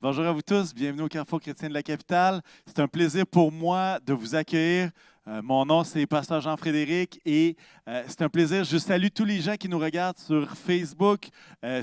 Bonjour à vous tous, bienvenue au Carrefour chrétien de la capitale. C'est un plaisir pour moi de vous accueillir. Mon nom, c'est Pasteur Jean-Frédéric et c'est un plaisir. Je salue tous les gens qui nous regardent sur Facebook,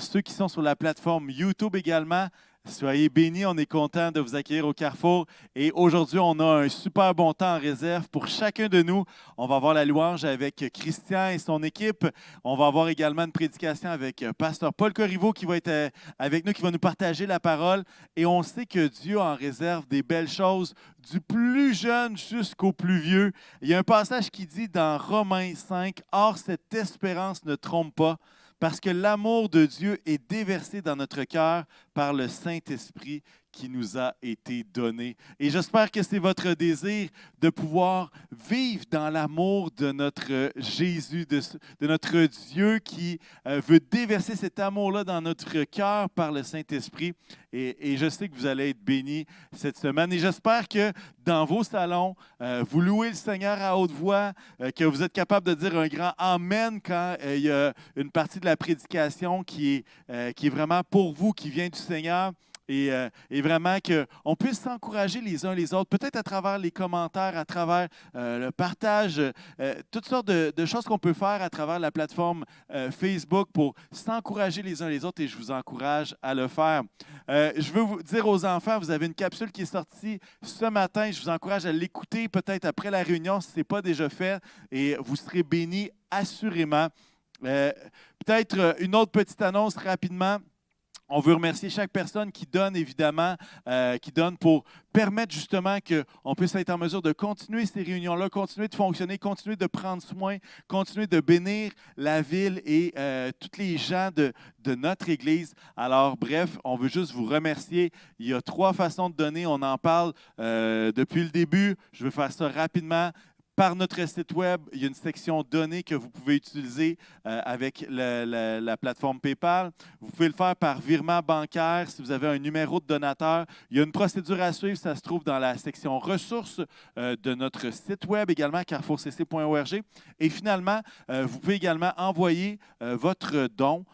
ceux qui sont sur la plateforme YouTube également. Soyez bénis, on est content de vous accueillir au Carrefour. Et aujourd'hui, on a un super bon temps en réserve pour chacun de nous. On va avoir la louange avec Christian et son équipe. On va avoir également une prédication avec Pasteur Paul Corriveau qui va être avec nous, qui va nous partager la parole. Et on sait que Dieu en réserve des belles choses, du plus jeune jusqu'au plus vieux. Il y a un passage qui dit dans Romains 5, « Or, cette espérance ne trompe pas, parce que l'amour de Dieu est déversé dans notre cœur par le Saint-Esprit qui nous a été donné. » Et j'espère que c'est votre désir de pouvoir vivre dans l'amour de notre Jésus, de notre Dieu qui veut déverser cet amour-là dans notre cœur par le Saint-Esprit. Et je sais que vous allez être bénis cette semaine. Et j'espère que dans vos salons, vous louez le Seigneur à haute voix, que vous êtes capable de dire un grand Amen quand il y a une partie de la prédication qui est vraiment pour vous, qui vient du Seigneur. Et vraiment qu'on puisse s'encourager les uns les autres, peut-être à travers les commentaires, à travers le partage, toutes sortes de choses qu'on peut faire à travers la plateforme Facebook pour s'encourager les uns les autres et je vous encourage à le faire. Je veux vous dire aux enfants, vous avez une capsule qui est sortie ce matin, je vous encourage à l'écouter peut-être après la réunion si ce n'est pas déjà fait et vous serez bénis assurément. Peut-être une autre petite annonce rapidement. On veut remercier chaque personne qui donne, évidemment, qui donne pour permettre justement qu'on puisse être en mesure de continuer ces réunions-là, continuer de fonctionner, continuer de prendre soin, continuer de bénir la ville et tous les gens de notre Église. Alors, bref, on veut juste vous remercier. Il y a 3 façons de donner. On en parle depuis le début. Je vais faire ça rapidement. Par notre site web, il y a une section données que vous pouvez utiliser avec la plateforme PayPal. Vous pouvez le faire par virement bancaire si vous avez un numéro de donateur. Il y a une procédure à suivre, ça se trouve dans la section ressources de notre site web également, carrefourcc.org. Et finalement, vous pouvez également envoyer votre don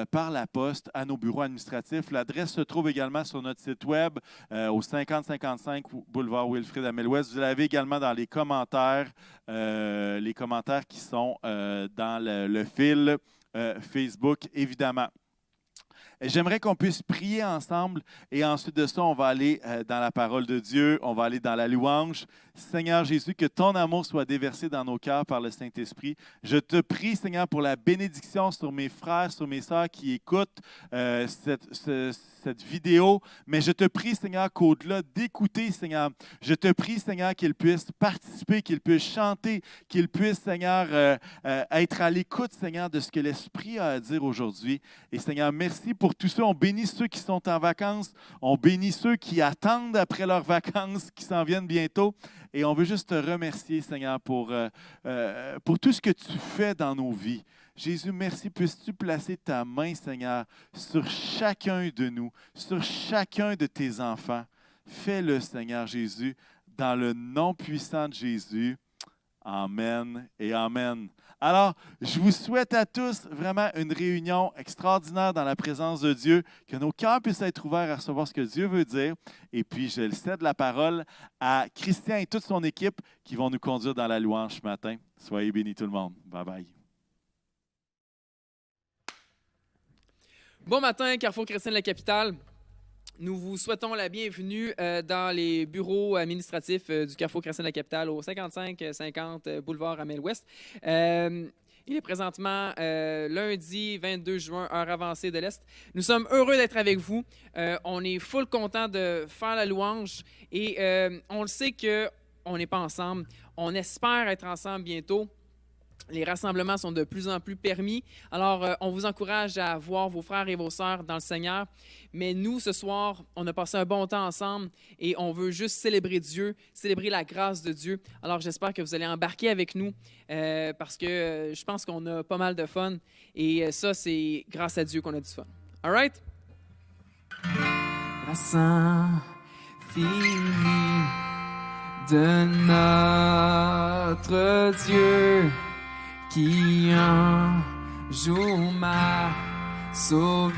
par la poste à nos bureaux administratifs. L'adresse se trouve également sur notre site web au 5055 boulevard Wilfrid Amel-Ouest. Vous l'avez également dans les commentaires qui sont dans le fil Facebook, évidemment. J'aimerais qu'on puisse prier ensemble et ensuite de ça, on va aller dans la parole de Dieu, on va aller dans la louange. Seigneur Jésus, que ton amour soit déversé dans nos cœurs par le Saint-Esprit. Je te prie, Seigneur, pour la bénédiction sur mes frères, sur mes sœurs qui écoutent cette vidéo. Mais je te prie, Seigneur, qu'au-delà d'écouter, Seigneur, je te prie, Seigneur, qu'ils puissent participer, qu'ils puissent chanter, qu'ils puissent, Seigneur, être à l'écoute, Seigneur, de ce que l'Esprit a à dire aujourd'hui. Et Seigneur, merci pour tout ça. On bénit ceux qui sont en vacances. On bénit ceux qui attendent après leurs vacances, qui s'en viennent bientôt. Et on veut juste te remercier, Seigneur, pour tout ce que tu fais dans nos vies. Jésus, merci. Puisses-tu placer ta main, Seigneur, sur chacun de nous, sur chacun de tes enfants. Fais-le, Seigneur Jésus, dans le nom puissant de Jésus. Amen et amen. Alors, je vous souhaite à tous vraiment une réunion extraordinaire dans la présence de Dieu, que nos cœurs puissent être ouverts à recevoir ce que Dieu veut dire. Et puis, je cède la parole à Christian et toute son équipe qui vont nous conduire dans la louange ce matin. Soyez bénis tout le monde. Bye bye. Bon matin, Carrefour chrétien de la capitale. Nous vous souhaitons la bienvenue dans les bureaux administratifs du Carrefour chrétien de la capitale au 5550 boulevard Amel-Ouest. Il est présentement lundi 22 juin, heure avancée de l'Est. Nous sommes heureux d'être avec vous. On est full content de faire la louange et on le sait qu'on n'est pas ensemble. On espère être ensemble bientôt. Les rassemblements sont de plus en plus permis. Alors, on vous encourage à voir vos frères et vos sœurs dans le Seigneur. Mais nous, ce soir, on a passé un bon temps ensemble et on veut juste célébrer Dieu, célébrer la grâce de Dieu. Alors, j'espère que vous allez embarquer avec nous parce que je pense qu'on a pas mal de fun. Et ça, c'est grâce à Dieu qu'on a du fun. All right? La symphonie de notre Dieu qui un jour m'a sauvé.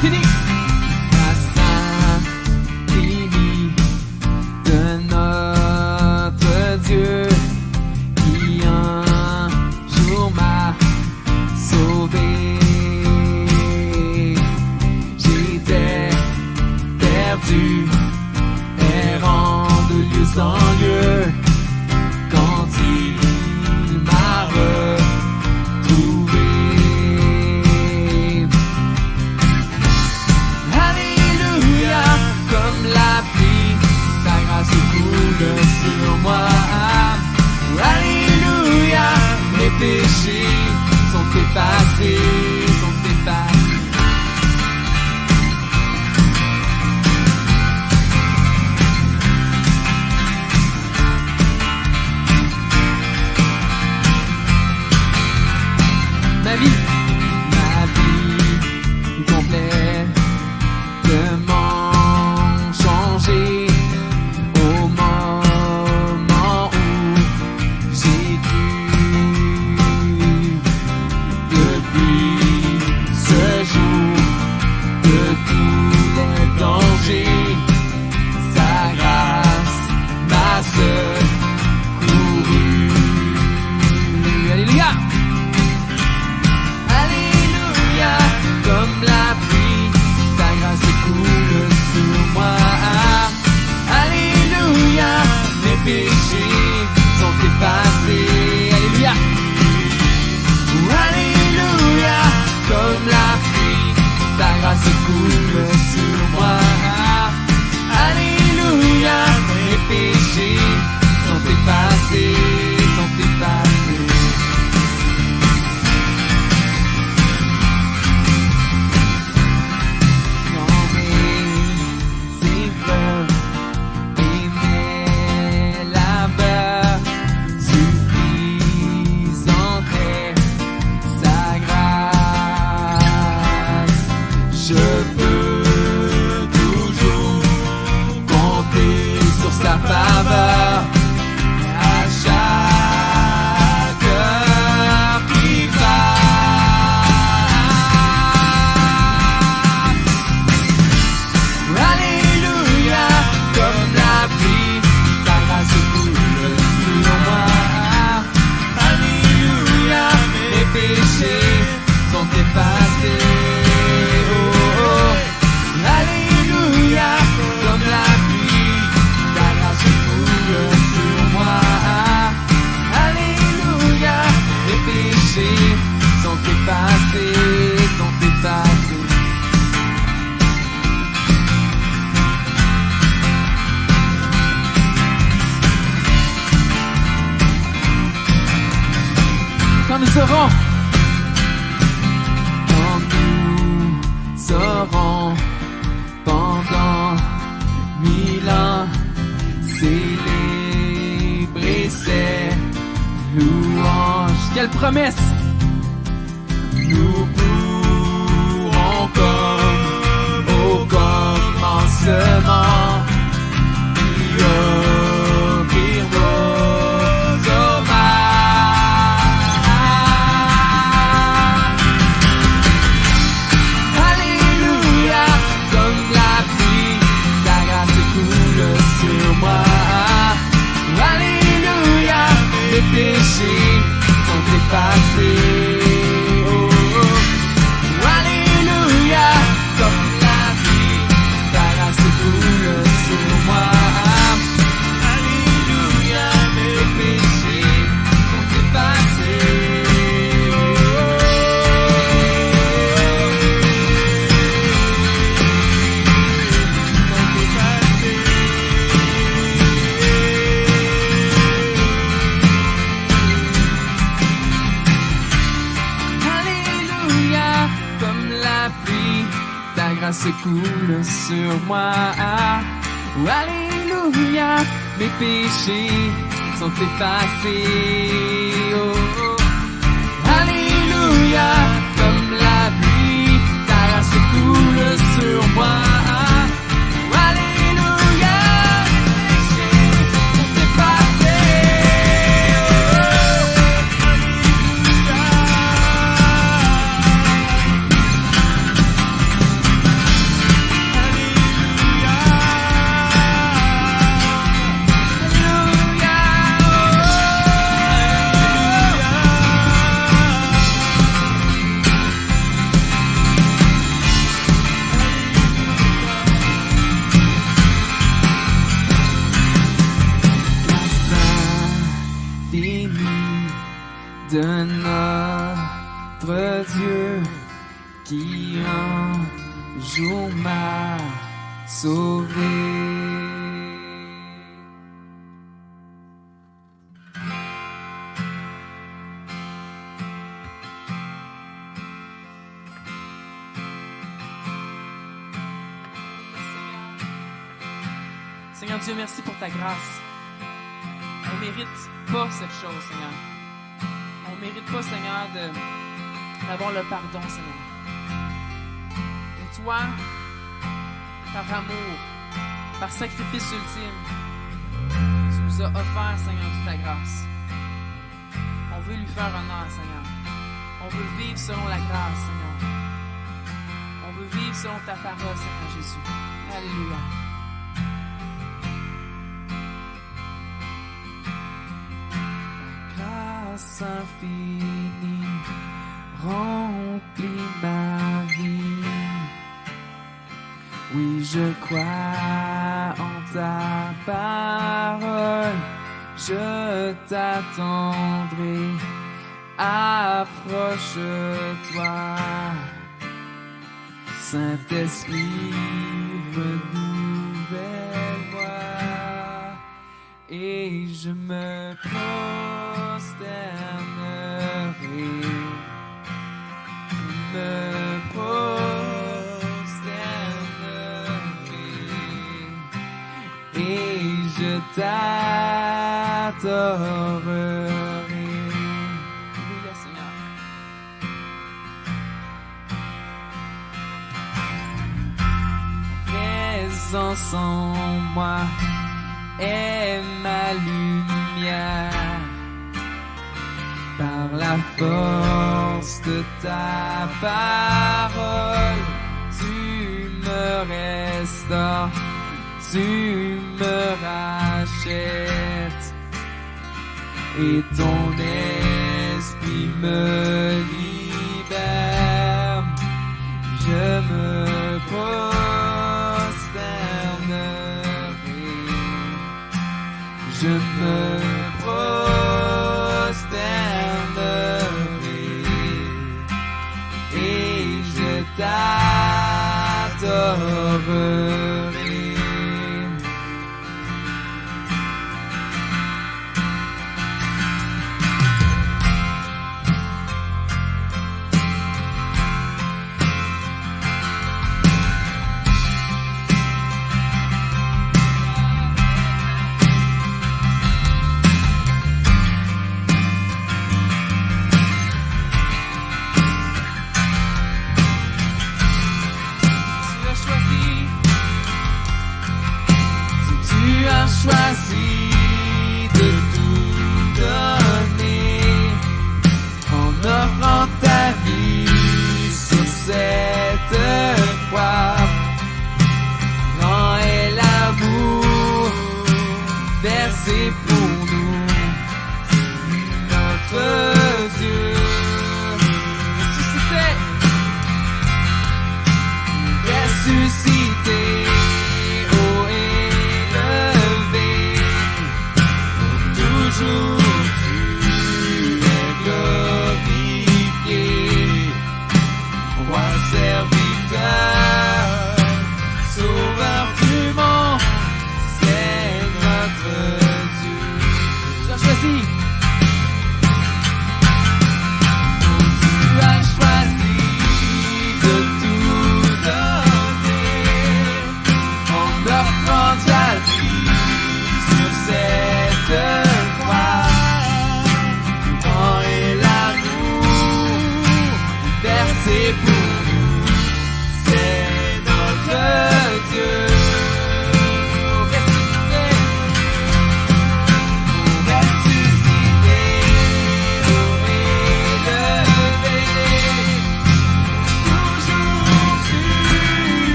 fini. La Saint-Denis de notre Dieu qui un jour m'a sauvé. J'étais perdu, errant de lieu en lieu, quand il m'a retrouvé. Alléluia, comme la pluie, ta grâce coule sur moi. Alléluia, mes péchés sont effacés, sont effacés. Ma vie complètement changée au moment où j'ai cru. Depuis ce jour, de tous les dangers, sa grâce m'a secouru. Alléluia! Comme la pluie, ta grâce coule sur moi. Alléluia, mes péchés sont effacés. Alléluia. Alléluia, comme la pluie, ta grâce coule sur moi. Alléluia, mes péchés sont effacés, sont effacés. Sa faveur à chaque heure qui passe. Alléluia, comme la pluie, ta grâce coule sur moi. Alléluia, mes péchés sont effacés. Oh, oh. Alléluia, comme la pluie, ta grâce coule sur moi. Alléluia, mes péchés sont effacés, sont effacés. Quand nous serons pendant 1000 ans célébrer ses louanges. Quelle promesse! Nous pourrons comme au commencement lui offrir nos hommages. Alléluia, comme la pluie, ta grâce coule sur moi. Alléluia, mes péchés sont effacés. Oh, oh. Alléluia, comme la pluie, ta grâce coule sur moi. Alléluia, mes péchés sont effacés. Oh, sont effacés. Alléluia, comme la pluie, ta grâce coule sur moi. Alléluia, mes péchés sont effacés. Oh, oh. Alléluia, comme la pluie, ta grâce coule sur moi. Alléluia, mes péchés sont effacés. Oh, notre Dieu qui un jour m'a sauvé. Seigneur Dieu, merci pour ta grâce. On ne mérite pas cette chose, Seigneur. On ne mérite pas, Seigneur, d'avoir le pardon, Seigneur. Mais toi, par amour, par sacrifice ultime, tu nous as offert, Seigneur, toute ta grâce. On veut lui faire honneur, Seigneur. On veut vivre selon la grâce, Seigneur. On veut vivre selon ta parole, Seigneur Jésus. Alléluia. Infinie remplit ma vie. Oui, je crois en ta parole, je t'attendrai. Approche-toi, Saint-Esprit, renouvelle-moi, et je me et je t'adorerai. Alléluia, Seigneur. Présence en moi est ma lumière. Par la force de ta parole, tu me restaures, tu me rachètes, et ton esprit me libère. Je me prosternerai, je me prosternerai, et je t'adorerai. Tu as choisi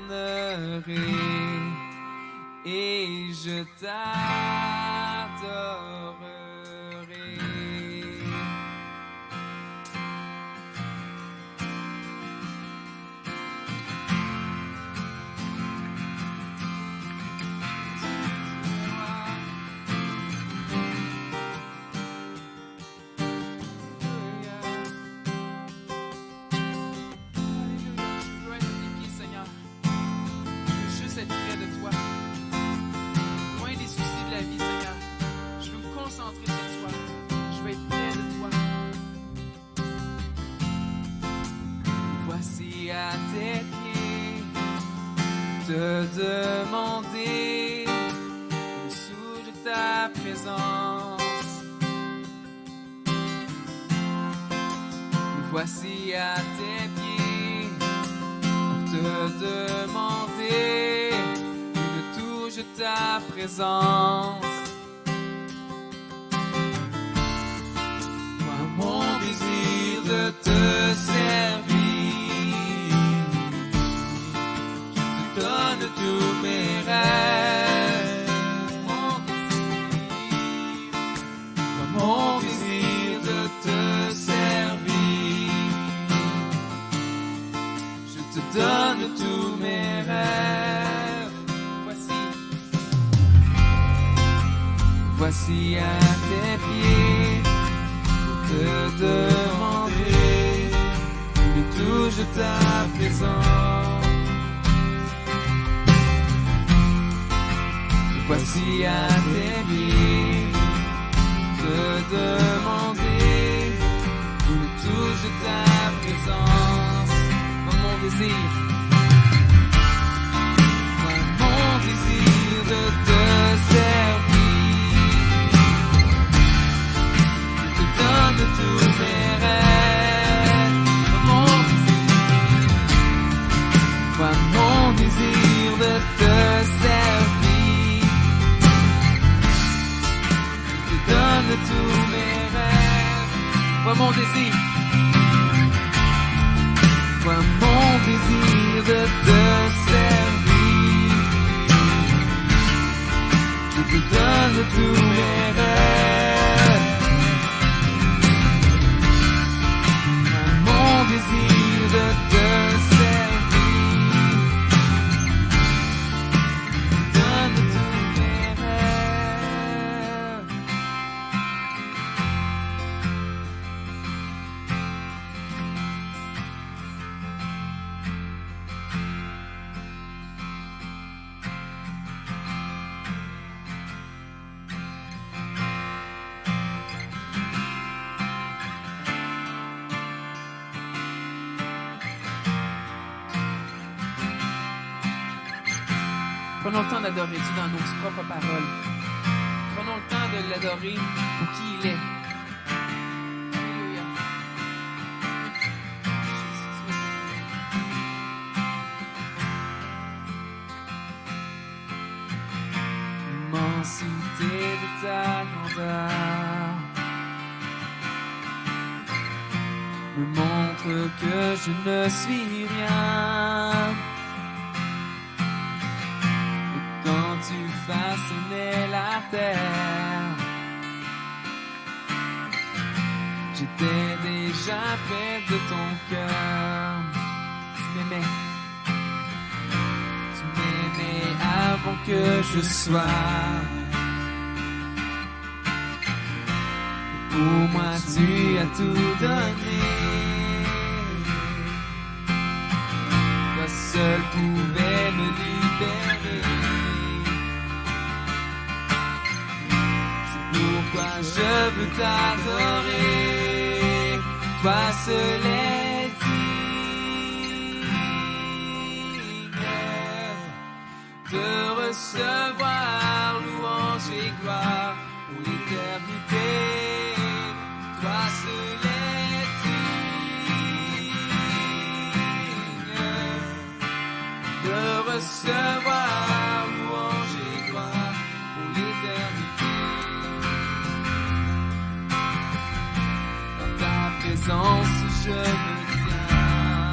t'ornerai et je t'adorerai. À tes pieds, te demander le souffle de ta présence. Me voici à tes pieds, te demander une touche de ta présence. Moi, mon désir de te servir. Donne tous mes rêves, mon désir de te servir. Je te donne tous mes rêves. Voici à tes pieds pour te demander une touche de ta présence. Voici à tes pieds, te demander une touche de ta présence. Mon désir, mon désir de te servir. Je te donne tous mes rêves. Mon désir de te servir. Donne tous mes rêves. Vois mon désir. Vois mon désir de te servir. Je te donne tous mes rêves. Vois mon désir de te servir. Je te donne tous mes rêves. Prenons le temps d'adorer Dieu dans nos propres paroles. Prenons le temps de l'adorer pour qui il est. Alléluia. L'immensité de ta grandeur me montre que je ne suis rien. Tu façonnais la terre, j'étais déjà près de ton cœur. Tu m'aimais avant que je sois. Pour moi tu as tout donné. Toi seul pouvais me libérer. Pourquoi je veux t'adorer, toi seul est digne de recevoir louange et gloire pour l'éternité. Toi seul est digne de recevoir louange et gloire pour l'éternité. Présence, je me tiens.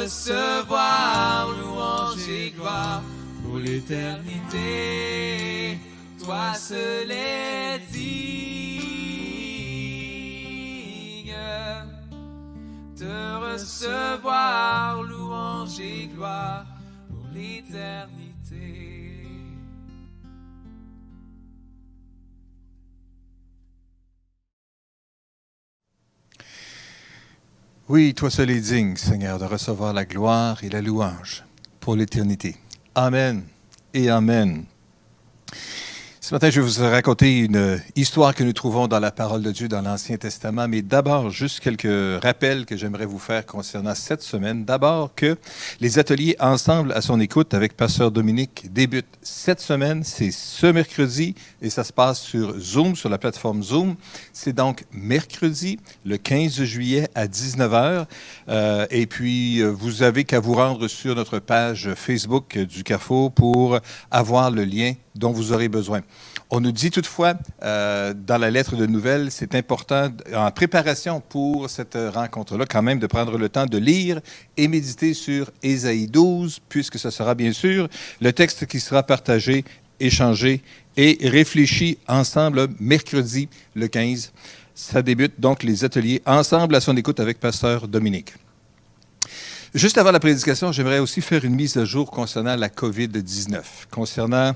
recevoir louange et gloire pour l'éternité. Toi seul es digne de recevoir louange et gloire pour l'éternité. Oui, toi seul es digne, Seigneur, de recevoir la gloire et la louange pour l'éternité. Amen et amen. Ce matin, je vais vous raconter une histoire que nous trouvons dans la parole de Dieu dans l'Ancien Testament, mais d'abord, juste quelques rappels que j'aimerais vous faire concernant cette semaine. D'abord, que les ateliers Ensemble à son écoute avec Pasteur Dominique débutent cette semaine. C'est ce mercredi et ça se passe sur Zoom, sur la plateforme Zoom. C'est donc mercredi, le 15 juillet à 19h. Et puis, vous avez qu'à vous rendre sur notre page Facebook du Carrefour pour avoir le lien dont vous aurez besoin. On nous dit toutefois, dans la lettre de nouvelles, c'est important, en préparation pour cette rencontre-là, quand même, de prendre le temps de lire et méditer sur Ésaïe 12, puisque ce sera bien sûr le texte qui sera partagé, échangé et réfléchi ensemble mercredi, le 15. Ça débute donc les ateliers Ensemble à son écoute avec Pasteur Dominique. Juste avant la prédication, j'aimerais aussi faire une mise à jour concernant la COVID-19,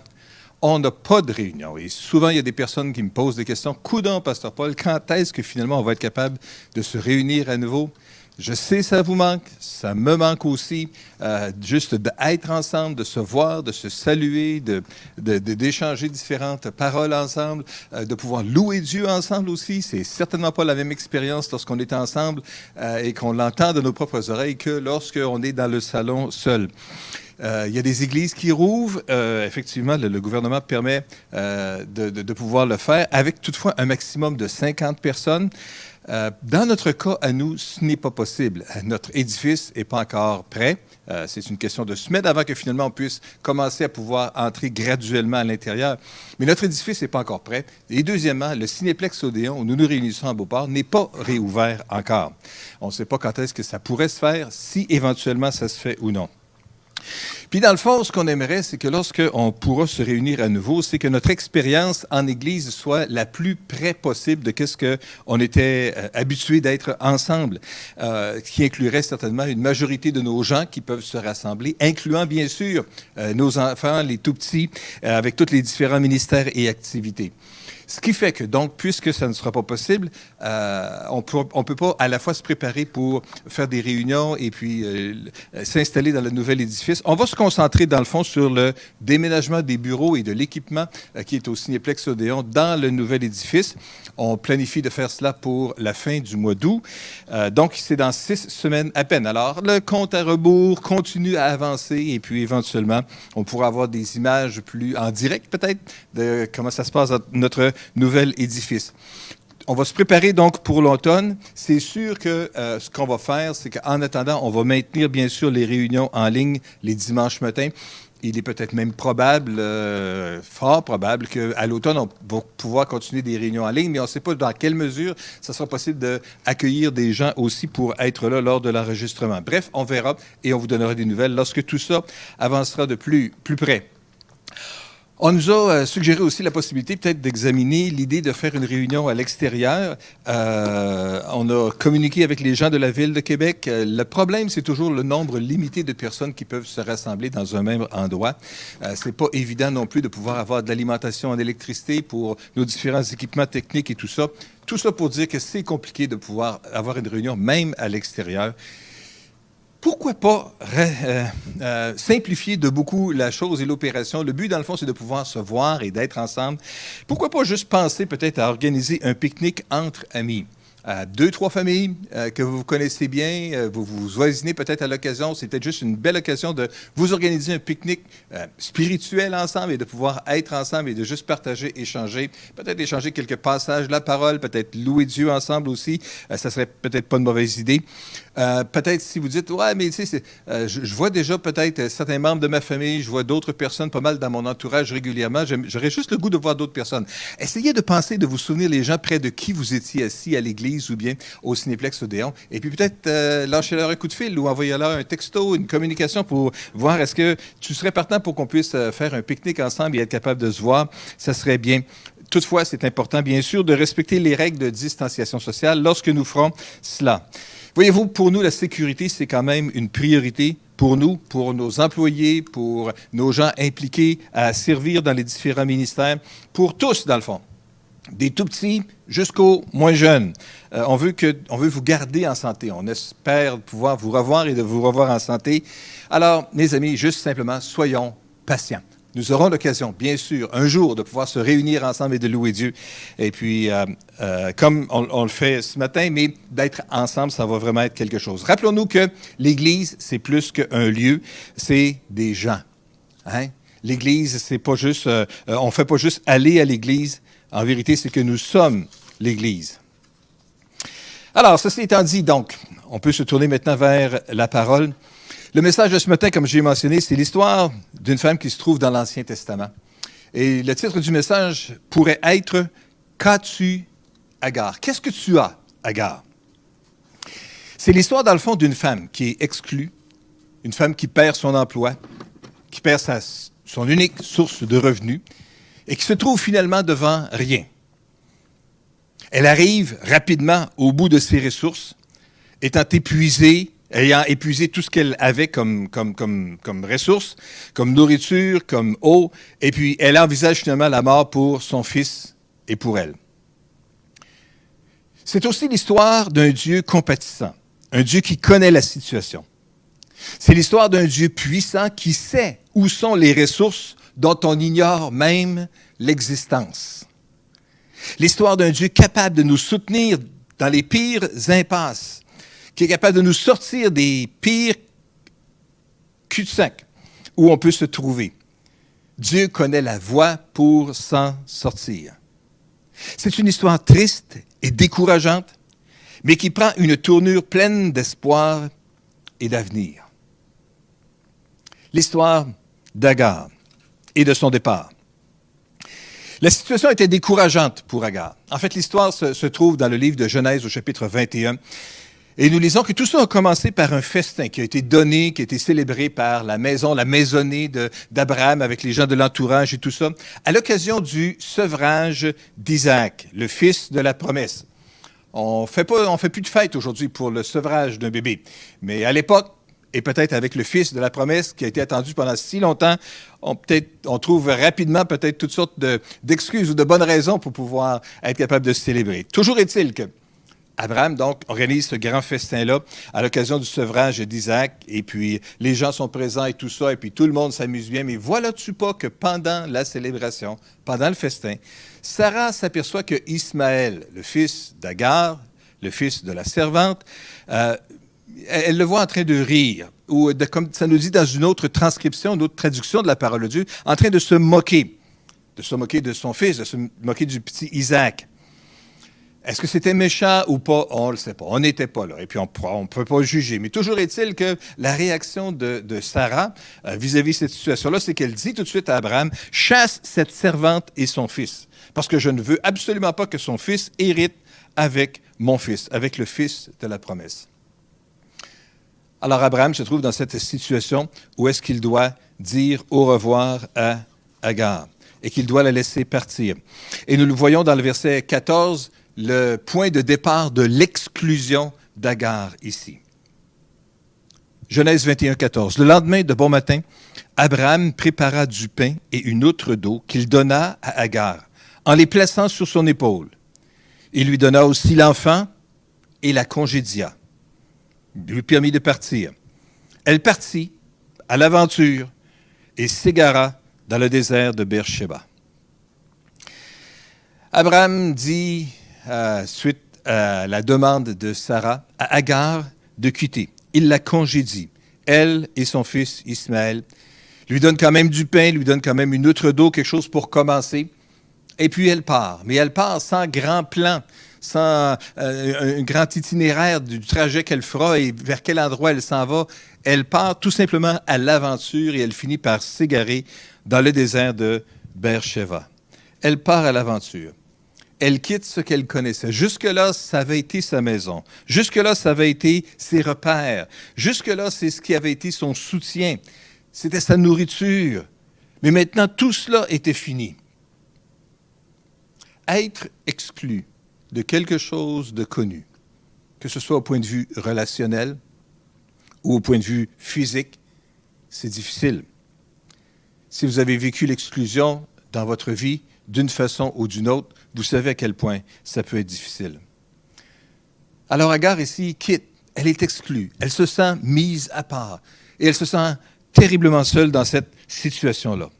on n'a pas de réunion. Et souvent, il y a des personnes qui me posent des questions. Coudonc, Pasteur Paul, quand est-ce que finalement on va être capable de se réunir à nouveau? Je sais, ça vous manque, ça me manque aussi, juste d'être ensemble, de se voir, de se saluer, d'échanger différentes paroles ensemble, de pouvoir louer Dieu ensemble aussi. C'est certainement pas la même expérience lorsqu'on est ensemble et qu'on l'entend de nos propres oreilles que lorsqu'on est dans le salon seul. Il y a des églises qui rouvrent. Effectivement, le gouvernement permet de pouvoir le faire, avec toutefois un maximum de 50 personnes. Dans notre cas, à nous, ce n'est pas possible. Notre édifice n'est pas encore prêt. C'est une question de semaines avant que finalement on puisse commencer à pouvoir entrer graduellement à l'intérieur. Mais notre édifice n'est pas encore prêt. Et deuxièmement, le Cinéplex Odéon, où nous nous réunissons à Beauport, n'est pas réouvert encore. On ne sait pas quand est-ce que ça pourrait se faire, si éventuellement ça se fait ou non. Puis dans le fond, ce qu'on aimerait, c'est que lorsqu'on pourra se réunir à nouveau, c'est que notre expérience en Église soit la plus près possible de ce qu'on était habitué d'être ensemble, qui inclurait certainement une majorité de nos gens qui peuvent se rassembler, incluant bien sûr nos enfants, les tout-petits, avec tous les différents ministères et activités. Ce qui fait que, donc, puisque ça ne sera pas possible, on peut pas à la fois se préparer pour faire des réunions et puis s'installer dans le nouvel édifice. On va se concentrer, dans le fond, sur le déménagement des bureaux et de l'équipement qui est au Cinéplex Odéon dans le nouvel édifice. On planifie de faire cela pour la fin du mois d'août. Donc, c'est dans 6 semaines à peine. Alors, le compte à rebours continue à avancer et puis, éventuellement, on pourra avoir des images plus en direct, peut-être, de comment ça se passe dans notre nouvel édifice. On va se préparer donc pour l'automne. C'est sûr que ce qu'on va faire, c'est qu'en attendant, on va maintenir bien sûr les réunions en ligne les dimanches matins. Il est peut-être même probable, fort probable, qu'à l'automne, on va pouvoir continuer des réunions en ligne, mais on ne sait pas dans quelle mesure ça sera possible d'accueillir des gens aussi pour être là lors de l'enregistrement. Bref, on verra et on vous donnera des nouvelles lorsque tout ça avancera de plus près. On nous a suggéré aussi la possibilité peut-être d'examiner l'idée de faire une réunion à l'extérieur. On a communiqué avec les gens de la Ville de Québec. Le problème, c'est toujours le nombre limité de personnes qui peuvent se rassembler dans un même endroit. C'est pas évident non plus de pouvoir avoir de l'alimentation en électricité pour nos différents équipements techniques et tout ça. Tout ça pour dire que c'est compliqué de pouvoir avoir une réunion même à l'extérieur. Pourquoi pas simplifier de beaucoup la chose et l'opération? Le but, dans le fond, c'est de pouvoir se voir et d'être ensemble. Pourquoi pas juste penser peut-être à organiser un pique-nique entre amis? 2-3 familles que vous connaissez bien, vous vous voisinez peut-être à l'occasion. C'est peut-être juste une belle occasion de vous organiser un pique-nique spirituel ensemble et de pouvoir être ensemble et de juste partager, échanger, peut-être échanger quelques passages de la parole, peut-être louer Dieu ensemble aussi. Ça serait peut-être pas une mauvaise idée. Peut-être si vous dites, ouais, mais tu sais, je vois déjà peut-être certains membres de ma famille, je vois d'autres personnes pas mal dans mon entourage régulièrement. J'aurais juste le goût de voir d'autres personnes. Essayez de penser, de vous souvenir les gens près de qui vous étiez assis à l'église l'église ou bien au Cinéplex Odéon. Et puis peut-être lâchez-leur un coup de fil ou envoyez-leur un texto, une communication pour voir est-ce que tu serais partant pour qu'on puisse faire un pique-nique ensemble et être capable de se voir. Ça serait bien. Toutefois, c'est important, bien sûr, de respecter les règles de distanciation sociale lorsque nous ferons cela. Voyez-vous, pour nous, la sécurité, c'est quand même une priorité pour nous, pour nos employés, pour nos gens impliqués à servir dans les différents ministères, pour tous, dans le fond, des tout-petits jusqu'aux moins jeunes. On veut vous garder en santé. On espère pouvoir vous revoir et de vous revoir en santé. Alors, mes amis, juste simplement, soyons patients. Nous aurons l'occasion, bien sûr, un jour de pouvoir se réunir ensemble et de louer Dieu. Et puis, comme on le fait ce matin, mais d'être ensemble, ça va vraiment être quelque chose. Rappelons-nous que l'Église, c'est plus qu'un lieu, c'est des gens. Hein? L'Église, c'est pas juste, on ne fait pas juste aller à l'Église. En vérité, c'est que nous sommes l'Église. Alors, ceci étant dit, donc, on peut se tourner maintenant vers la parole. Le message de ce matin, comme j'ai mentionné, c'est l'histoire d'une femme qui se trouve dans l'Ancien Testament. Et le titre du message pourrait être « Qu'as-tu, Agar? » Qu'est-ce que tu as, Agar? C'est l'histoire, dans le fond, d'une femme qui est exclue, une femme qui perd son emploi, qui perd son unique source de revenus et qui se trouve finalement devant rien. Elle arrive rapidement au bout de ses ressources, étant épuisée, ayant épuisé tout ce qu'elle avait comme ressources, comme nourriture, comme eau, et puis elle envisage finalement la mort pour son fils et pour elle. C'est aussi l'histoire d'un Dieu compatissant, un Dieu qui connaît la situation. C'est l'histoire d'un Dieu puissant qui sait où sont les ressources dont on ignore même l'existence. L'histoire d'un Dieu capable de nous soutenir dans les pires impasses, qui est capable de nous sortir des pires cul-de-sac où on peut se trouver. Dieu connaît la voie pour s'en sortir. C'est une histoire triste et décourageante, mais qui prend une tournure pleine d'espoir et d'avenir. L'histoire d'Agar et de son départ. La situation était décourageante pour Agar. En fait, l'histoire se trouve dans le livre de Genèse au chapitre 21. Et nous lisons que tout ça a commencé par un festin qui a été donné, qui a été célébré par la maisonnée d'Abraham avec les gens de l'entourage et tout ça, à l'occasion du sevrage d'Isaac, le fils de la promesse. On fait plus de fête aujourd'hui pour le sevrage d'un bébé, mais à l'époque, et peut-être avec le fils de la promesse qui a été attendu pendant si longtemps, on trouve rapidement peut-être toutes sortes d'excuses ou de bonnes raisons pour pouvoir être capable de se célébrer. Toujours est-il que Abraham, donc, organise ce grand festin-là à l'occasion du sevrage d'Isaac, et puis les gens sont présents et tout ça, et puis tout le monde s'amuse bien. Mais vois-tu pas que pendant la célébration, pendant le festin, Sarah s'aperçoit que Ismaël, le fils d'Agar, le fils de la servante, elle le voit en train de rire, ou comme ça nous dit dans une autre transcription, une autre traduction de la parole de Dieu, en train de se moquer de son fils, de se moquer du petit Isaac. Est-ce que c'était méchant ou pas? On ne le sait pas. On n'était pas là. Et puis, on ne peut pas juger. Mais toujours est-il que la réaction de Sarah vis-à-vis de cette situation-là, c'est qu'elle dit tout de suite à Abraham, « Chasse cette servante et son fils, parce que je ne veux absolument pas que son fils hérite avec mon fils, avec le fils de la promesse. » Alors, Abraham se trouve dans cette situation où est-ce qu'il doit dire au revoir à Agar et qu'il doit la laisser partir. Et nous le voyons dans le verset 14, le point de départ de l'exclusion d'Agar ici. Genèse 21, 14. Le lendemain de bon matin, Abraham prépara du pain et une outre d'eau qu'il donna à Agar, en les plaçant sur son épaule. Il lui donna aussi l'enfant et la congédia. Il lui permit de partir. Elle partit à l'aventure et s'égara dans le désert de Beersheba. Abraham dit, suite à la demande de Sarah, à Agar de quitter. Il la congédie, elle et son fils Ismaël. Lui donne quand même du pain, lui donne quand même une outre d'eau, quelque chose pour commencer. Et puis elle part. Mais elle part sans grand plan, sans un grand itinéraire du trajet qu'elle fera et vers quel endroit elle s'en va. Elle part tout simplement à l'aventure et elle finit par s'égarer dans le désert de Beersheba. Elle part à l'aventure. elle quitte ce qu'elle connaissait. Jusque-là, ça avait été sa maison. Jusque-là, ça avait été ses repères. Jusque-là, c'est ce qui avait été son soutien. C'était sa nourriture. Mais maintenant, tout cela était fini. Être exclu de quelque chose de connu, que ce soit au point de vue relationnel ou au point de vue physique, c'est difficile. Si vous avez vécu l'exclusion dans votre vie d'une façon ou d'une autre, vous savez à quel point ça peut être difficile. Alors Agar ici quitte, elle est exclue, elle se sent mise à part et elle se sent terriblement seule dans cette situation-là.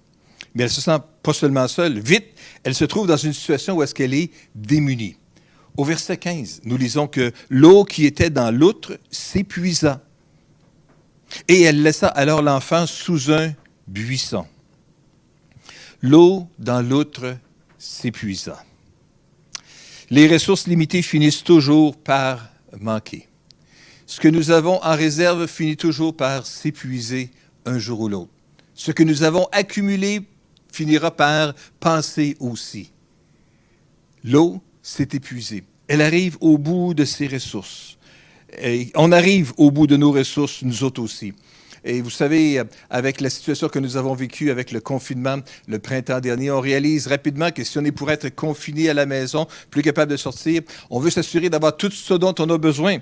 Mais elle ne se sent pas seulement seule, vite, elle se trouve dans une situation où est-ce qu'elle est démunie. Au verset 15, nous lisons que l'eau qui était dans l'outre s'épuisa et elle laissa alors l'enfant sous un buisson. L'eau dans l'outre s'épuisa. Les ressources limitées finissent toujours par manquer. Ce que nous avons en réserve finit toujours par s'épuiser un jour ou l'autre. Ce que nous avons accumulé finira par passer aussi. L'eau s'est épuisée. Elle arrive au bout de ses ressources. Et on arrive au bout de nos ressources, nous autres aussi. Et vous savez, avec la situation que nous avons vécue avec le confinement le printemps dernier, on réalise rapidement que si on est pour être confiné à la maison, plus capable de sortir, on veut s'assurer d'avoir tout ce dont on a besoin.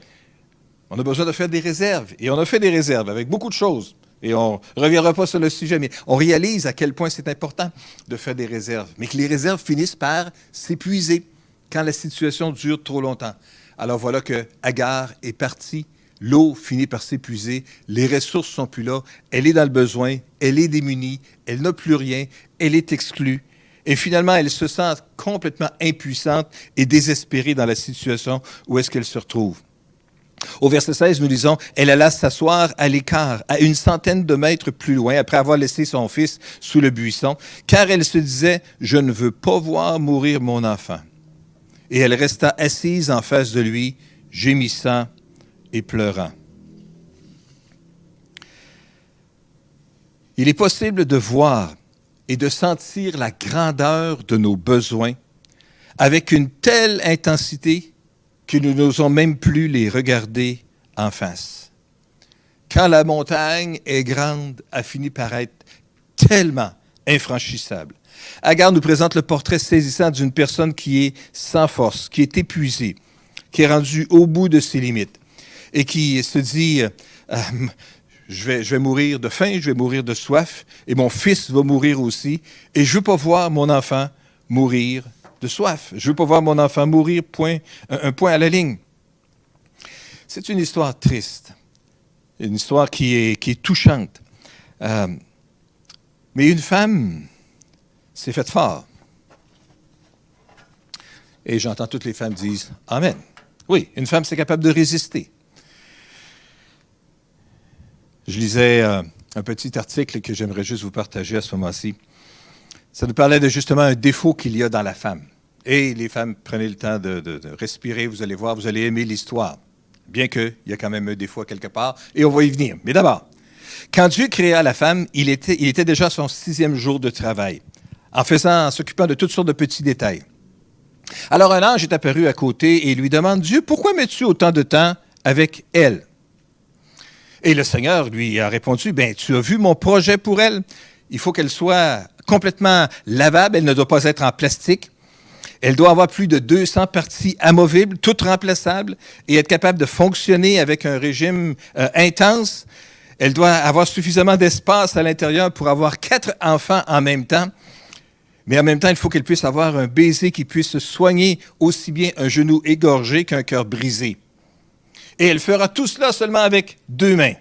On a besoin de faire des réserves. Et on a fait des réserves avec beaucoup de choses. Et on ne reviendra pas sur le sujet, mais on réalise à quel point c'est important de faire des réserves. Mais que les réserves finissent par s'épuiser quand la situation dure trop longtemps. Alors voilà que Agar est partie. L'eau finit par s'épuiser, les ressources ne sont plus là, elle est dans le besoin, elle est démunie, elle n'a plus rien, elle est exclue. Et finalement, elle se sent complètement impuissante et désespérée dans la situation où est-ce qu'elle se retrouve. Au verset 16, nous lisons, « Elle alla s'asseoir à l'écart, à 100 mètres plus loin, après avoir laissé son fils sous le buisson, car elle se disait, « Je ne veux pas voir mourir mon enfant. » Et elle resta assise en face de lui, gémissant et pleurant. Il est possible de voir et de sentir la grandeur de nos besoins avec une telle intensité que nous n'osons même plus les regarder en face. Quand la montagne est grande, elle finit par être tellement infranchissable. Agar nous présente le portrait saisissant d'une personne qui est sans force, qui est épuisée, qui est rendue au bout de ses limites et qui se dit je vais mourir de faim, je vais mourir de soif, et mon fils va mourir aussi, et je ne veux pas voir mon enfant mourir de soif. Je ne veux pas voir mon enfant mourir, un point à la ligne. C'est une histoire triste, une histoire qui est touchante. Mais une femme s'est faite fort. Et j'entends toutes les femmes dire « Amen ». Oui, une femme, c'est capable de résister. Je lisais un petit article que j'aimerais juste vous partager à ce moment-ci. Ça nous parlait de justement un défaut qu'il y a dans la femme. Et les femmes, prenez le temps de respirer, vous allez voir, vous allez aimer l'histoire. Bien qu'il y a quand même un défaut quelque part, et on va y venir. Mais d'abord, quand Dieu créa la femme, il était déjà à son 6e jour de travail, en s'occupant de toutes sortes de petits détails. Alors un ange est apparu à côté et lui demande, « Dieu, pourquoi mets-tu autant de temps avec elle? » Et le Seigneur lui a répondu, « Bien, tu as vu mon projet pour elle. Il faut qu'elle soit complètement lavable, elle ne doit pas être en plastique. Elle doit avoir plus de 200 parties amovibles, toutes remplaçables, et être capable de fonctionner avec un régime intense. Elle doit avoir suffisamment d'espace à l'intérieur pour avoir 4 enfants en même temps. Mais en même temps, il faut qu'elle puisse avoir un baiser qui puisse soigner aussi bien un genou égorgé qu'un cœur brisé. Et elle fera tout cela seulement avec 2 mains. »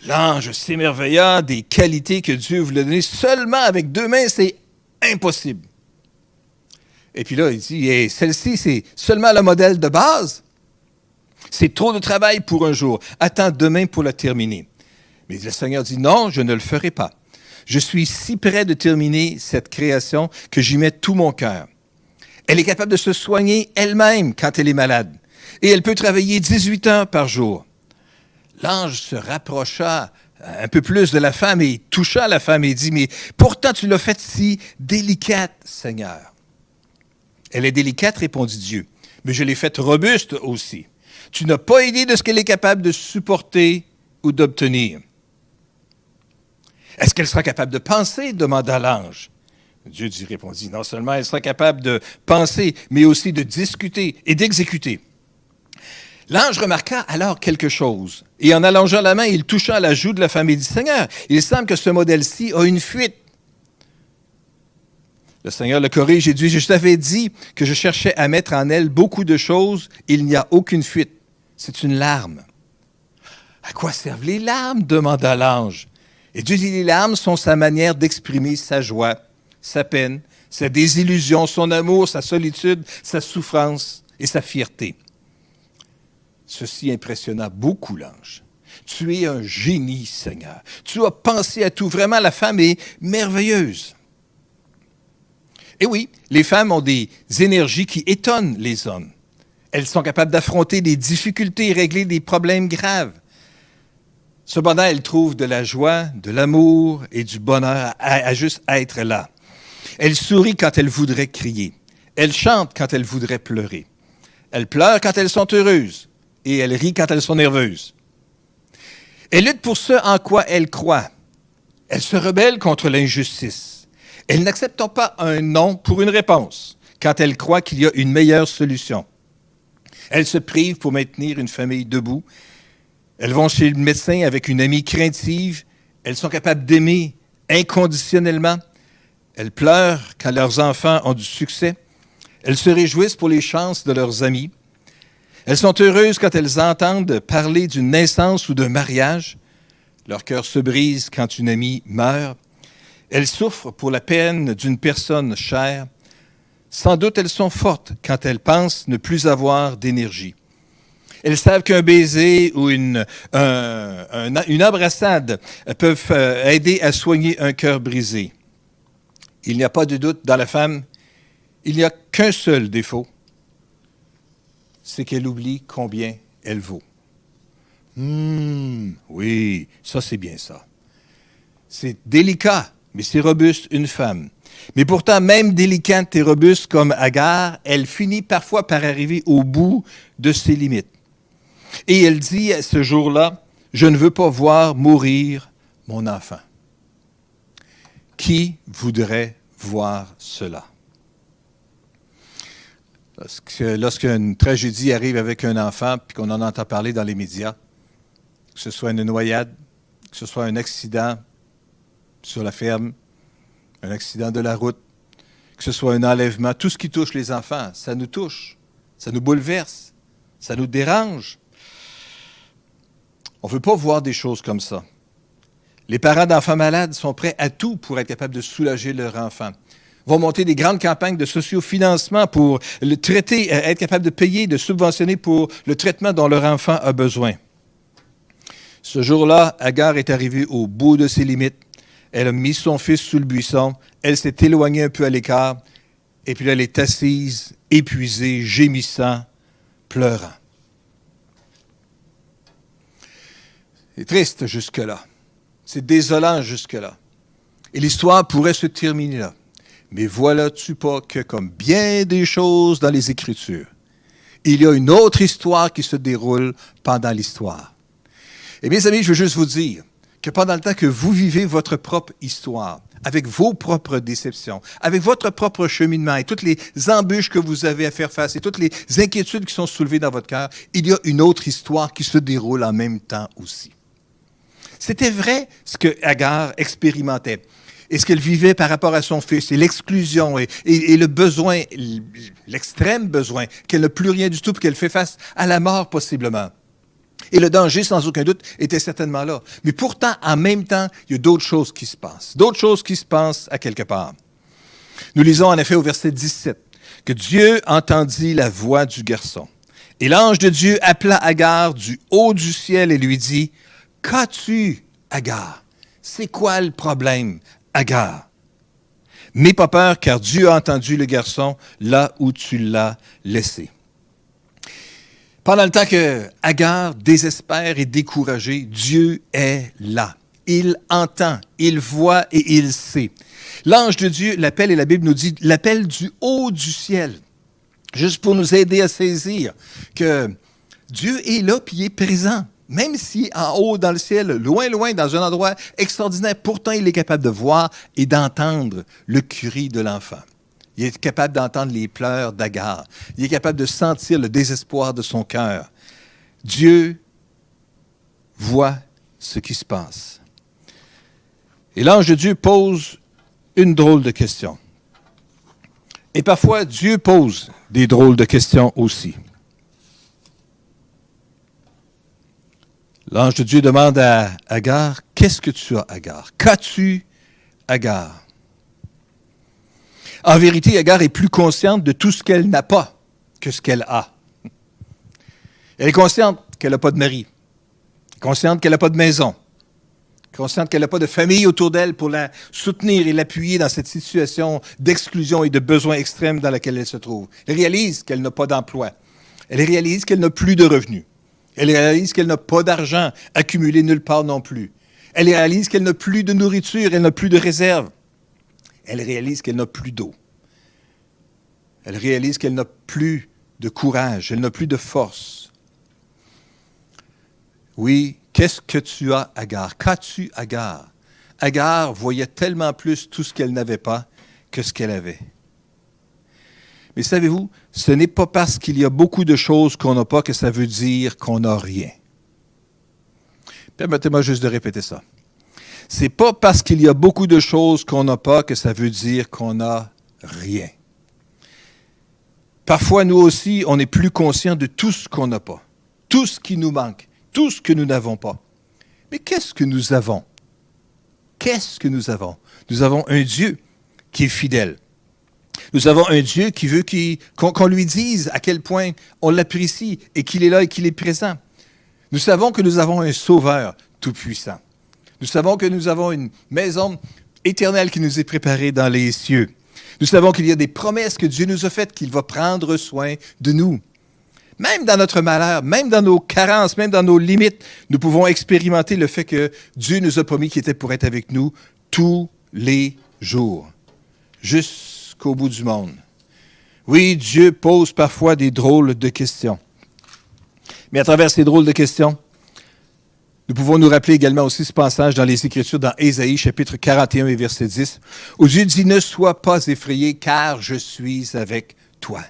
L'ange s'émerveilla des qualités que Dieu voulait donner. Seulement avec 2 mains, c'est impossible. Et puis là, il dit, celle-ci, c'est seulement le modèle de base. C'est trop de travail pour un jour. Attends demain pour la terminer. Mais le Seigneur dit, non, je ne le ferai pas. Je suis si près de terminer cette création que j'y mets tout mon cœur. Elle est capable de se soigner elle-même quand elle est malade. Et elle peut travailler 18 heures par jour. L'ange se rapprocha un peu plus de la femme et toucha la femme et dit, « Mais pourtant tu l'as faite si délicate, Seigneur. » Elle est délicate, répondit Dieu, mais je l'ai faite robuste aussi. Tu n'as pas idée de ce qu'elle est capable de supporter ou d'obtenir. Est-ce qu'elle sera capable de penser? Demanda l'ange. Dieu répondit, non seulement elle sera capable de penser, mais aussi de discuter et d'exécuter. L'ange remarqua alors quelque chose, et en allongeant la main, il toucha à la joue de la femme et dit, « Seigneur, il semble que ce modèle-ci a une fuite. » Le Seigneur le corrige et dit, « Je t'avais dit que je cherchais à mettre en elle beaucoup de choses, il n'y a aucune fuite. C'est une larme. » « À quoi servent les larmes? » demanda l'ange. Et Dieu dit, « Les larmes sont sa manière d'exprimer sa joie, sa peine, sa désillusion, son amour, sa solitude, sa souffrance et sa fierté. » Ceci impressionna beaucoup l'ange. « Tu es un génie, Seigneur. Tu as pensé à tout. Vraiment, la femme est merveilleuse. » Et oui, les femmes ont des énergies qui étonnent les hommes. Elles sont capables d'affronter des difficultés et régler des problèmes graves. Cependant, elles trouvent de la joie, de l'amour et du bonheur à juste être là. Elles sourient quand elles voudraient crier. Elles chantent quand elles voudraient pleurer. Elles pleurent quand elles sont heureuses et elles rient quand elles sont nerveuses. Elles luttent pour ce en quoi elles croient. Elles se rebellent contre l'injustice. Elles n'acceptent pas un non pour une réponse quand elles croient qu'il y a une meilleure solution. Elles se privent pour maintenir une famille debout. Elles vont chez le médecin avec une amie craintive. Elles sont capables d'aimer inconditionnellement. Elles pleurent quand leurs enfants ont du succès. Elles se réjouissent pour les chances de leurs amis. Elles sont heureuses quand elles entendent parler d'une naissance ou d'un mariage. Leur cœur se brise quand une amie meurt. Elles souffrent pour la peine d'une personne chère. Sans doute, elles sont fortes quand elles pensent ne plus avoir d'énergie. Elles savent qu'un baiser ou une embrassade peuvent aider à soigner un cœur brisé. Il n'y a pas de doute dans la femme, il n'y a qu'un seul défaut, c'est qu'elle oublie combien elle vaut. Oui, ça c'est bien ça. C'est délicat, mais c'est robuste, une femme. Mais pourtant, même délicate et robuste comme Agar, elle finit parfois par arriver au bout de ses limites. Et elle dit ce jour-là, « Je ne veux pas voir mourir mon enfant. » Qui voudrait voir cela? Lorsqu'une tragédie arrive avec un enfant, puis qu'on en entend parler dans les médias, que ce soit une noyade, que ce soit un accident sur la ferme, un accident de la route, que ce soit un enlèvement, tout ce qui touche les enfants, ça nous touche, ça nous bouleverse, ça nous dérange. On ne veut pas voir des choses comme ça. Les parents d'enfants malades sont prêts à tout pour être capables de soulager leur enfant. Vont monter des grandes campagnes de sociofinancement pour le traiter, être capables de payer, de subventionner pour le traitement dont leur enfant a besoin. Ce jour-là, Agar est arrivée au bout de ses limites. Elle a mis son fils sous le buisson. Elle s'est éloignée un peu à l'écart. Et puis là, elle est assise, épuisée, gémissant, pleurant. C'est triste jusque-là. C'est désolant jusque-là. Et l'histoire pourrait se terminer là. Mais voilà-tu pas que, comme bien des choses dans les Écritures, il y a une autre histoire qui se déroule pendant l'histoire. Et mes amis, je veux juste vous dire que pendant le temps que vous vivez votre propre histoire, avec vos propres déceptions, avec votre propre cheminement et toutes les embûches que vous avez à faire face et toutes les inquiétudes qui sont soulevées dans votre cœur, il y a une autre histoire qui se déroule en même temps aussi. C'était vrai ce que Agar expérimentait et ce qu'elle vivait par rapport à son fils et l'exclusion et le besoin, l'extrême besoin, qu'elle n'a plus rien du tout et qu'elle fait face à la mort possiblement. Et le danger, sans aucun doute, était certainement là. Mais pourtant, en même temps, il y a d'autres choses qui se passent. D'autres choses qui se passent à quelque part. Nous lisons en effet au verset 17 que Dieu entendit la voix du garçon. Et l'ange de Dieu appela Agar du haut du ciel et lui dit, « Qu'as-tu, Agar? C'est quoi le problème, Agar? N'aie pas peur, car Dieu a entendu le garçon là où tu l'as laissé. » Pendant le temps que Agar désespère et découragée, Dieu est là. Il entend, il voit et il sait. L'ange de Dieu l'appelle et la Bible nous dit l'appelle du haut du ciel. juste pour nous aider à saisir que Dieu est là puis il est présent. Même si en haut dans le ciel, loin, loin, dans un endroit extraordinaire, pourtant il est capable de voir et d'entendre le cri de l'enfant. Il est capable d'entendre les pleurs d'Agar. Il est capable de sentir le désespoir de son cœur. Dieu voit ce qui se passe. Et l'ange de Dieu pose une drôle de question. Et parfois, Dieu pose des drôles de questions aussi. L'ange de Dieu demande à Agar, « Qu'est-ce que tu as, Agar? Qu'as-tu, Agar? » En vérité, Agar est plus consciente de tout ce qu'elle n'a pas que ce qu'elle a. Elle est consciente qu'elle n'a pas de mari, consciente qu'elle n'a pas de maison, consciente qu'elle n'a pas de famille autour d'elle pour la soutenir et l'appuyer dans cette situation d'exclusion et de besoin extrême dans laquelle elle se trouve. Elle réalise qu'elle n'a pas d'emploi. Elle réalise qu'elle n'a plus de revenus. Elle réalise qu'elle n'a pas d'argent accumulé nulle part non plus. Elle réalise qu'elle n'a plus de nourriture, elle n'a plus de réserve. Elle réalise qu'elle n'a plus d'eau. Elle réalise qu'elle n'a plus de courage, elle n'a plus de force. Oui, qu'est-ce que tu as, Agar? Qu'as-tu, Agar? Agar voyait tellement plus tout ce qu'elle n'avait pas que ce qu'elle avait. Mais savez-vous, ce n'est pas parce qu'il y a beaucoup de choses qu'on n'a pas que ça veut dire qu'on n'a rien. Permettez-moi juste de répéter ça. C'est pas parce qu'il y a beaucoup de choses qu'on n'a pas que ça veut dire qu'on n'a rien. Parfois, nous aussi, on est plus conscient de tout ce qu'on n'a pas, tout ce qui nous manque, tout ce que nous n'avons pas. Mais qu'est-ce que nous avons? Qu'est-ce que nous avons? Nous avons un Dieu qui est fidèle. Nous avons un Dieu qui veut qu'on lui dise à quel point on l'apprécie et qu'il est là et qu'il est présent. Nous savons que nous avons un Sauveur tout-puissant. Nous savons que nous avons une maison éternelle qui nous est préparée dans les cieux. Nous savons qu'il y a des promesses que Dieu nous a faites, qu'il va prendre soin de nous. Même dans notre malheur, même dans nos carences, même dans nos limites, nous pouvons expérimenter le fait que Dieu nous a promis qu'il était pour être avec nous tous les jours, jusqu'au bout du monde. Oui, Dieu pose parfois des drôles de questions. Mais à travers ces drôles de questions, nous pouvons nous rappeler également aussi ce passage dans les Écritures, dans Ésaïe, chapitre 41 et verset 10, où Dieu dit « Ne sois pas effrayé, car je suis avec toi.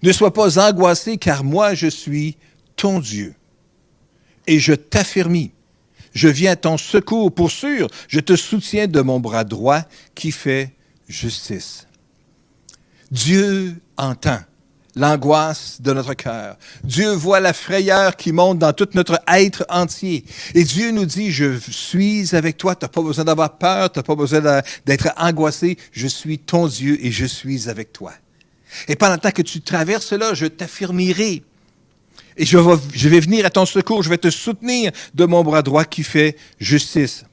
Ne sois pas angoissé, car moi je suis ton Dieu. Et je t'affermis. Je viens à ton secours. Pour sûr, je te soutiens de mon bras droit qui fait justice. » Dieu entend l'angoisse de notre cœur. Dieu voit la frayeur qui monte dans tout notre être entier. Et Dieu nous dit, je suis avec toi, tu n'as pas besoin d'avoir peur, tu n'as pas besoin d'être angoissé, je suis ton Dieu et je suis avec toi. Et pendant le temps que tu traverses là, je t'affirmerai. Et je vais venir à ton secours, je vais te soutenir de mon bras droit qui fait justice.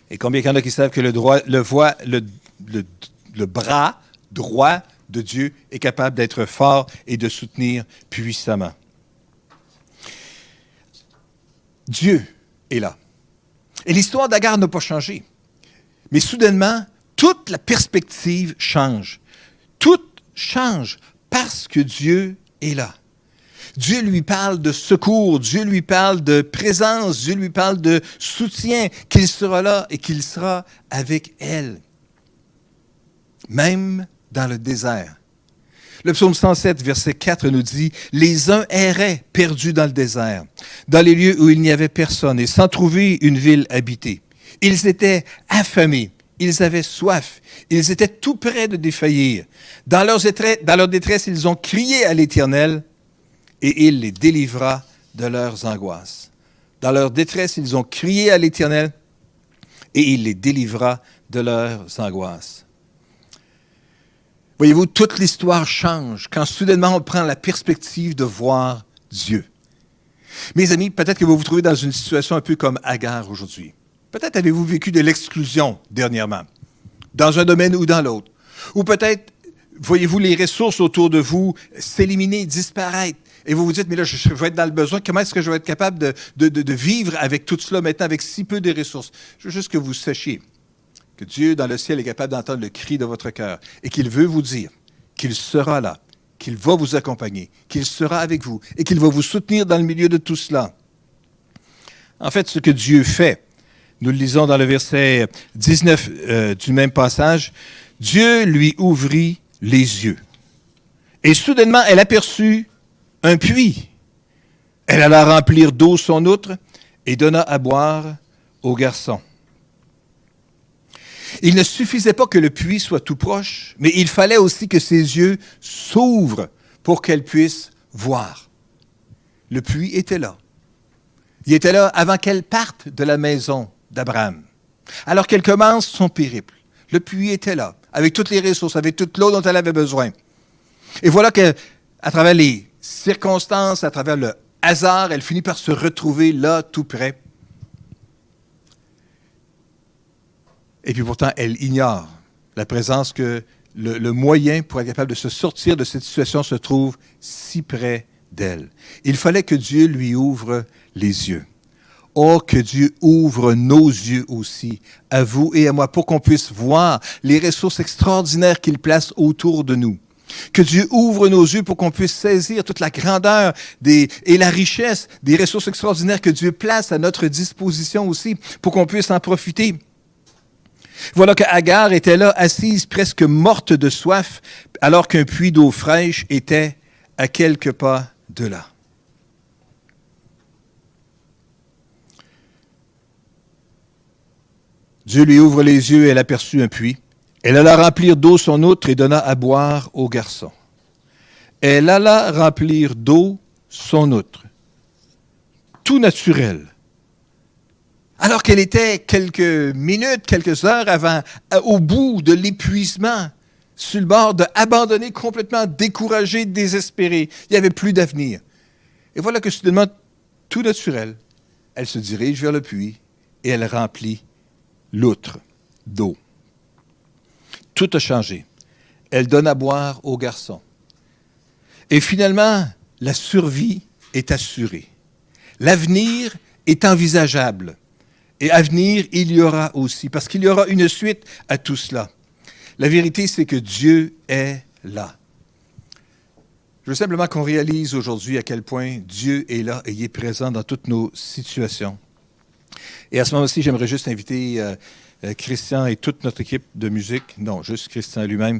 Et combien il y en a qui savent que le bras droit de Dieu est capable d'être fort et de soutenir puissamment. Dieu est là. Et l'histoire d'Agar n'a pas changé. Mais soudainement, toute la perspective change. Tout change parce que Dieu est là. Dieu lui parle de secours, Dieu lui parle de présence, Dieu lui parle de soutien, qu'il sera là et qu'il sera avec elle. Même dans le désert. Le psaume 107, verset 4 nous dit « Les uns erraient perdus dans le désert, dans les lieux où il n'y avait personne, et sans trouver une ville habitée. Ils étaient affamés, ils avaient soif, ils étaient tout près de défaillir. Dans leur détresse, ils ont crié à l'Éternel, et il les délivra de leurs angoisses. » Dans leur détresse, ils ont crié à l'Éternel, et il les délivra de leurs angoisses. Voyez-vous, toute l'histoire change quand soudainement on prend la perspective de voir Dieu. Mes amis, peut-être que vous vous trouvez dans une situation un peu comme Agar aujourd'hui. Peut-être avez-vous vécu de l'exclusion dernièrement, dans un domaine ou dans l'autre. Ou peut-être voyez-vous les ressources autour de vous s'éliminer, disparaître. Et vous vous dites, mais là, je vais être dans le besoin. Comment est-ce que je vais être capable de vivre avec tout cela maintenant, avec si peu de ressources? Je veux juste que vous sachiez que Dieu, dans le ciel, est capable d'entendre le cri de votre cœur et qu'il veut vous dire qu'il sera là, qu'il va vous accompagner, qu'il sera avec vous et qu'il va vous soutenir dans le milieu de tout cela. En fait, ce que Dieu fait, nous le lisons dans le verset 19 du même passage, Dieu lui ouvrit les yeux. Et soudainement, elle aperçut un puits. Elle alla remplir d'eau son outre et donna à boire au garçon. Il ne suffisait pas que le puits soit tout proche, mais il fallait aussi que ses yeux s'ouvrent pour qu'elle puisse voir. Le puits était là. Il était là avant qu'elle parte de la maison d'Abraham. Alors qu'elle commence son périple, le puits était là, avec toutes les ressources, avec toute l'eau dont elle avait besoin. Et voilà qu'à travers les circonstances, à travers le hasard, elle finit par se retrouver là, tout près. Et puis pourtant, elle ignore la présence que le moyen pour être capable de se sortir de cette situation se trouve si près d'elle. Il fallait que Dieu lui ouvre les yeux. Oh, que Dieu ouvre nos yeux aussi, à vous et à moi, pour qu'on puisse voir les ressources extraordinaires qu'il place autour de nous. Que Dieu ouvre nos yeux pour qu'on puisse saisir toute la grandeur et la richesse des ressources extraordinaires que Dieu place à notre disposition aussi, pour qu'on puisse en profiter. Voilà que Agar était là, assise presque morte de soif, alors qu'un puits d'eau fraîche était à quelques pas de là. Dieu lui ouvre les yeux et elle aperçut un puits. Elle alla remplir d'eau son outre et donna à boire au garçon. Elle alla remplir d'eau son outre. Tout naturel. Alors qu'elle était quelques minutes, quelques heures au bout de l'épuisement, sur le bord d'abandonner complètement, découragée, désespérée. Il n'y avait plus d'avenir. Et voilà que soudainement, tout naturel, elle se dirige vers le puits et elle remplit l'outre d'eau. Tout a changé. Elle donne à boire au garçon. Et finalement, la survie est assurée. L'avenir est envisageable. Et à venir, il y aura aussi, parce qu'il y aura une suite à tout cela. La vérité, c'est que Dieu est là. Je veux simplement qu'on réalise aujourd'hui à quel point Dieu est là et il est présent dans toutes nos situations. Et à ce moment-ci, j'aimerais juste inviter Christian et toute notre équipe de musique, non, juste Christian lui-même,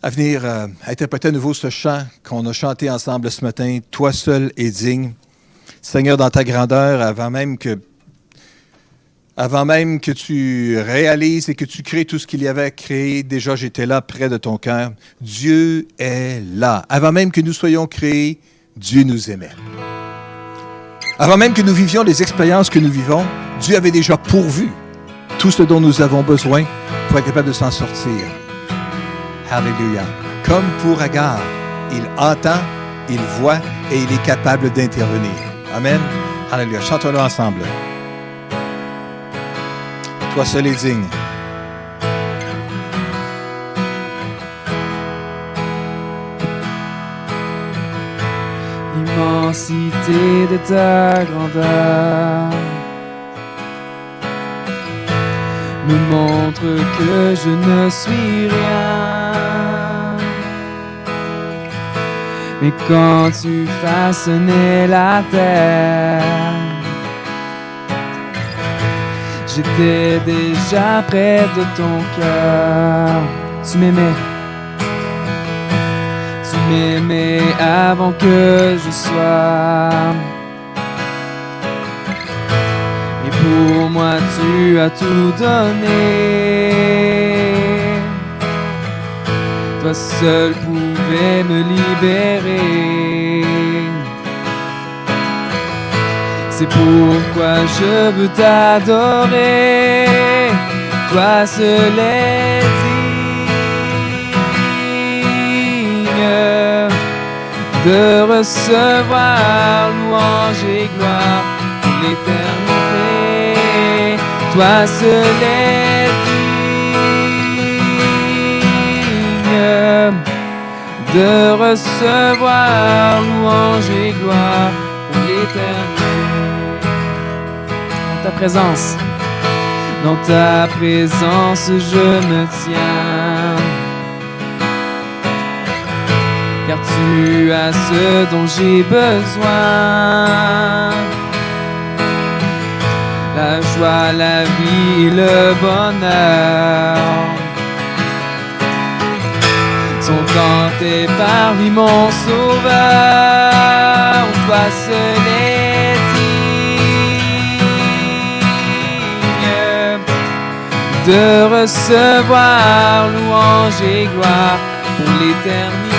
à venir interpréter à nouveau ce chant qu'on a chanté ensemble ce matin, « Toi seul est digne ». Seigneur, dans ta grandeur, avant même que tu réalises et que tu crées tout ce qu'il y avait à créer, déjà j'étais là près de ton cœur. Dieu est là. Avant même que nous soyons créés, Dieu nous aimait. Avant même que nous vivions les expériences que nous vivons, Dieu avait déjà pourvu tout ce dont nous avons besoin pour être capable de s'en sortir. Alléluia. Comme pour Agar, il entend, il voit et il est capable d'intervenir. Amen. Alléluia. Chantons-le ensemble. Toi seul est digne. L'immensité de ta grandeur me montre que je ne suis rien. Mais quand tu façonnais la terre, j'étais déjà près de ton cœur. Tu m'aimais. Tu m'aimais avant que je sois. Et pour moi, tu as tout donné. Toi seul pouvais me libérer. C'est pourquoi je veux t'adorer. Toi seul est digne de recevoir louange et gloire pour l'éternité. Toi seul est digne de recevoir louange et gloire pour l'éternité. Dans ta présence, je me tiens. car tu as ce dont j'ai besoin. La joie, la vie, le bonheur sont tentés par lui, mon sauveur. Toi seul est digne de recevoir louange et gloire pour l'éternité.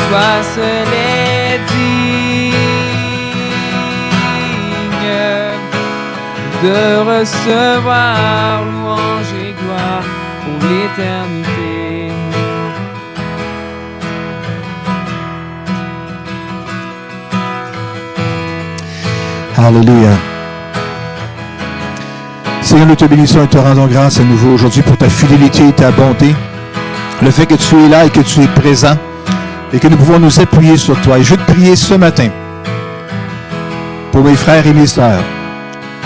Toi seul est digne de recevoir louange et gloire pour l'éternité. Alléluia. Seigneur, nous te bénissons et te rendons grâce à nouveau aujourd'hui pour ta fidélité et ta bonté. Le fait que tu es là et que tu es présent et que nous pouvons nous appuyer sur toi. Et je veux te prier ce matin pour mes frères et mes sœurs,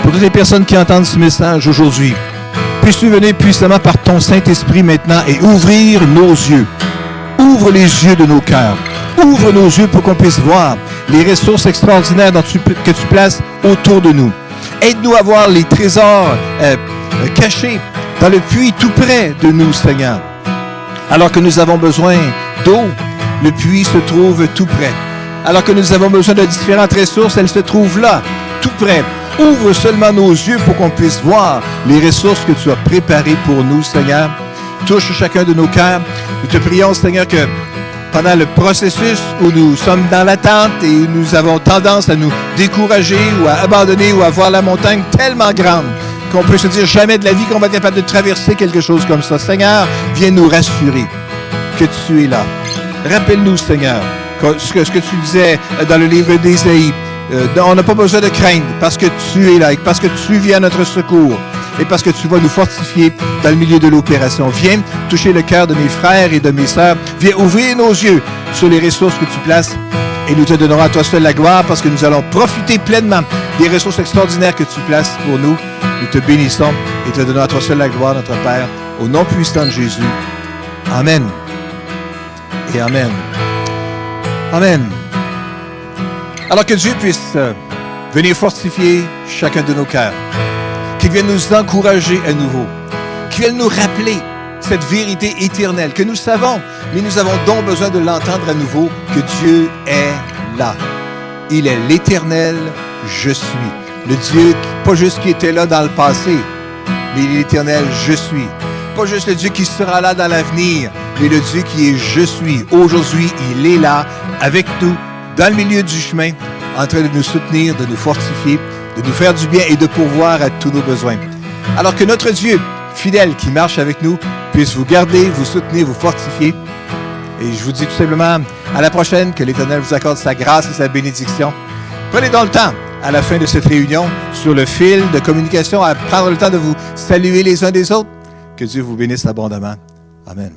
pour toutes les personnes qui entendent ce message aujourd'hui. Puisses-tu venir puissamment par ton Saint-Esprit maintenant et ouvrir nos yeux. Ouvre les yeux de nos cœurs. Ouvre nos yeux pour qu'on puisse voir les ressources extraordinaires que tu places autour de nous. Aide-nous à voir les trésors cachés dans le puits tout près de nous, Seigneur. Alors que nous avons besoin d'eau, le puits se trouve tout près. Alors que nous avons besoin de différentes ressources, elles se trouvent là, tout près. Ouvre seulement nos yeux pour qu'on puisse voir les ressources que tu as préparées pour nous, Seigneur. Touche chacun de nos cœurs. Nous te prions, Seigneur, que pendant le processus où nous sommes dans l'attente et où nous avons tendance à nous décourager ou à abandonner ou à voir la montagne tellement grande qu'on peut se dire jamais de la vie qu'on va être capable de traverser quelque chose comme ça. Seigneur, viens nous rassurer que tu es là. Rappelle-nous, Seigneur, ce que tu disais dans le livre d'Ésaïe. On n'a pas besoin de craindre parce que tu es là et parce que tu viens à notre secours et parce que tu vas nous fortifier dans le milieu de l'opération. Viens toucher le cœur de mes frères et de mes sœurs. Viens ouvrir nos yeux sur les ressources que tu places et nous te donnerons à toi seul la gloire parce que nous allons profiter pleinement des ressources extraordinaires que tu places pour nous. Nous te bénissons et te donnons à toi seul la gloire, notre Père, au nom puissant de Jésus. Amen. Et Amen. Amen. Alors que Dieu puisse venir fortifier chacun de nos cœurs, qu'il vienne nous encourager à nouveau, qu'il vienne nous rappeler cette vérité éternelle que nous savons, mais nous avons donc besoin de l'entendre à nouveau, que Dieu est là. Il est l'Éternel, je suis. Le Dieu, pas juste qui était là dans le passé, mais l'Éternel, je suis. Pas juste le Dieu qui sera là dans l'avenir, mais le Dieu qui est je suis. Aujourd'hui, il est là avec nous, dans le milieu du chemin, en train de nous soutenir, de nous fortifier, de nous faire du bien et de pourvoir à tous nos besoins. Alors que notre Dieu, fidèle, qui marche avec nous, puisse vous garder, vous soutenir, vous fortifier. Et je vous dis tout simplement, à la prochaine, que l'Éternel vous accorde sa grâce et sa bénédiction. Prenez donc le temps, à la fin de cette réunion, sur le fil de communication, à prendre le temps de vous saluer les uns des autres. Que Dieu vous bénisse abondamment. Amen.